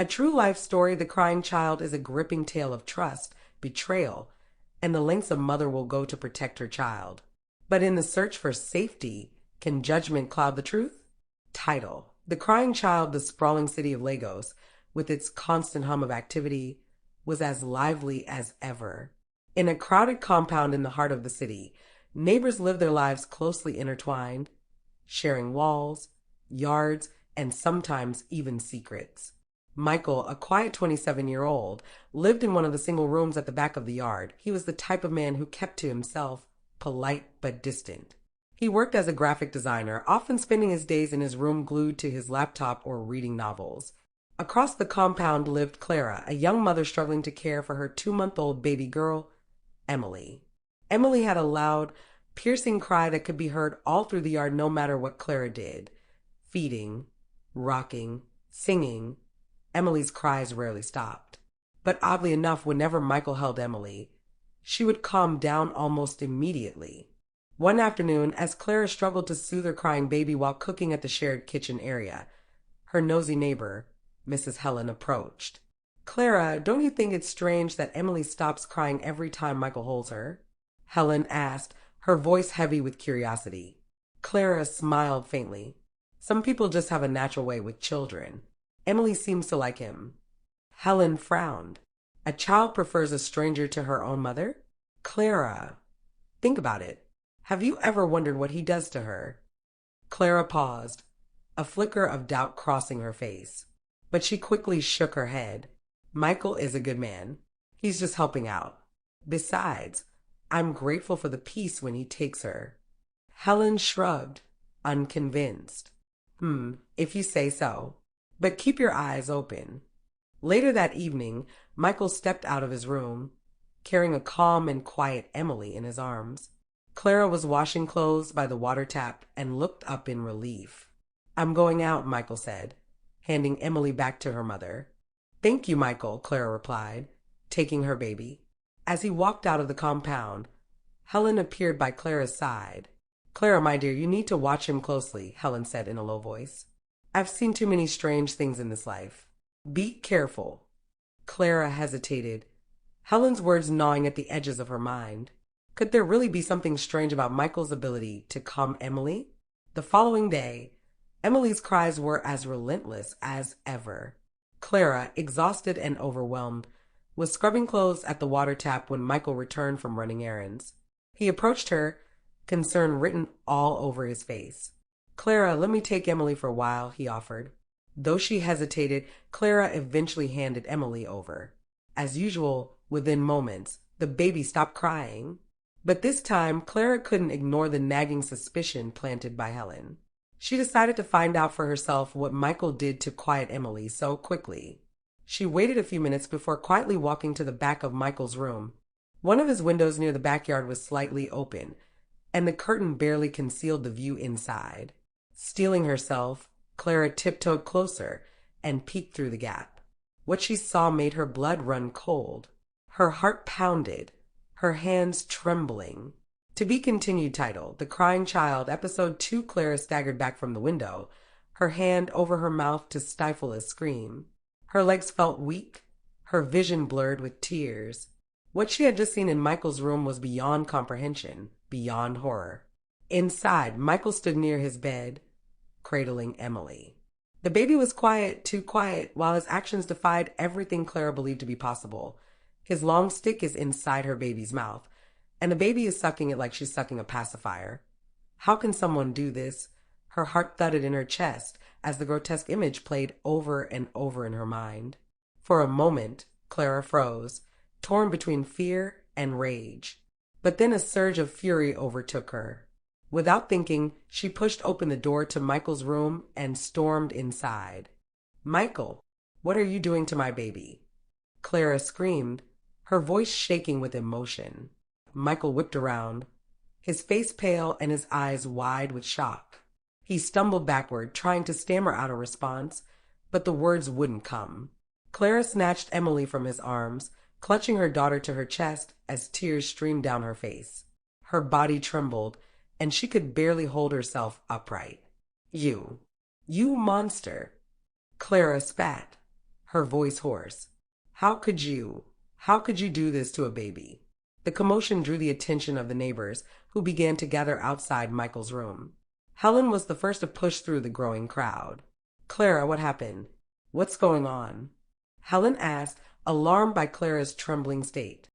A true life story, The Crying Child is a gripping tale of trust, betrayal, and the lengths a mother will go to protect her child. But in the search for safety, can judgment cloud the truth? Title: The Crying Child, the sprawling city of Lagos, with its constant hum of activity, was as lively as ever. In a crowded compound in the heart of the city, neighbors lived their lives closely intertwined, sharing walls, yards, and sometimes even secrets. Michael, a quiet 27-year-old, lived in one of the single rooms at the back of the yard. He was the type of man who kept to himself, polite but distant. He worked as a graphic designer, often spending his days in his room glued to his laptop or reading novels. Across the compound lived Clara, a young mother struggling to care for her 2-month-old baby girl, Emily. Emily had a loud, piercing cry that could be heard all through the yard no matter what Clara did. Feeding, rocking, singing, Emily's cries rarely stopped. But oddly enough, whenever Michael held Emily, she would calm down almost immediately. One afternoon, as Clara struggled to soothe her crying baby while cooking at the shared kitchen area, her nosy neighbor, Mrs. Helen, approached. "Clara, don't you think it's strange that Emily stops crying every time Michael holds her?" Helen asked, her voice heavy with curiosity. Clara smiled faintly. "Some people just have a natural way with children. Emily seems to like him." Helen frowned. "A child prefers a stranger to her own mother? Clara, think about it. Have you ever wondered what he does to her?" Clara paused, a flicker of doubt crossing her face. But she quickly shook her head. "Michael is a good man. He's just helping out. Besides, I'm grateful for the peace when he takes her." Helen shrugged, unconvinced. If you say so. But keep your eyes open." Later that evening, Michael stepped out of his room, carrying a calm and quiet Emily in his arms. Clara was washing clothes by the water tap and looked up in relief. "I'm going out," Michael said, handing Emily back to her mother. "Thank you, Michael," Clara replied, taking her baby. As he walked out of the compound, Helen appeared by Clara's side. "Clara, my dear, you need to watch him closely," Helen said in a low voice. "I've seen too many strange things in this life. Be careful." Clara hesitated, Helen's words gnawing at the edges of her mind. Could there really be something strange about Michael's ability to calm Emily? The following day, Emily's cries were as relentless as ever. Clara, exhausted and overwhelmed, was scrubbing clothes at the water tap when Michael returned from running errands. He approached her, concern written all over his face. "Clara, let me take Emily for a while," he offered. Though she hesitated, Clara eventually handed Emily over. As usual, within moments, the baby stopped crying. But this time, Clara couldn't ignore the nagging suspicion planted by Helen. She decided to find out for herself what Michael did to quiet Emily so quickly. She waited a few minutes before quietly walking to the back of Michael's room. One of his windows near the backyard was slightly open, and the curtain barely concealed the view inside. Steeling herself, Clara tiptoed closer and peeked through the gap. What she saw made her blood run cold. Her heart pounded, her hands trembling. To be continued. Title: The Crying Child, Episode 2. Clara staggered back from the window, her hand over her mouth to stifle a scream. Her legs felt weak, her vision blurred with tears. What she had just seen in Michael's room was beyond comprehension, beyond horror. Inside, Michael stood near his bed, cradling Emily. The baby was quiet, too quiet, while his actions defied everything Clara believed to be possible. His long stick is inside her baby's mouth, and the baby is sucking it like she's sucking a pacifier. How can someone do this? Her heart thudded in her chest as the grotesque image played over and over in her mind. For a moment, Clara froze, torn between fear and rage. But then a surge of fury overtook her. Without thinking, she pushed open the door to Michael's room and stormed inside. "Michael, what are you doing to my baby?" Clara screamed, her voice shaking with emotion. Michael whipped around, his face pale and his eyes wide with shock. He stumbled backward, trying to stammer out a response, but the words wouldn't come. Clara snatched Emily from his arms, clutching her daughter to her chest as tears streamed down her face. Her body trembled, and she could barely hold herself upright. You monster!" Clara spat, her voice hoarse. How could you? How could you do this to a baby? The commotion drew the attention of the neighbors, who began to gather outside Michael's room. Helen was the first to push through the growing crowd. Clara, what happened? What's going on? Helen asked, alarmed by Clara's trembling state.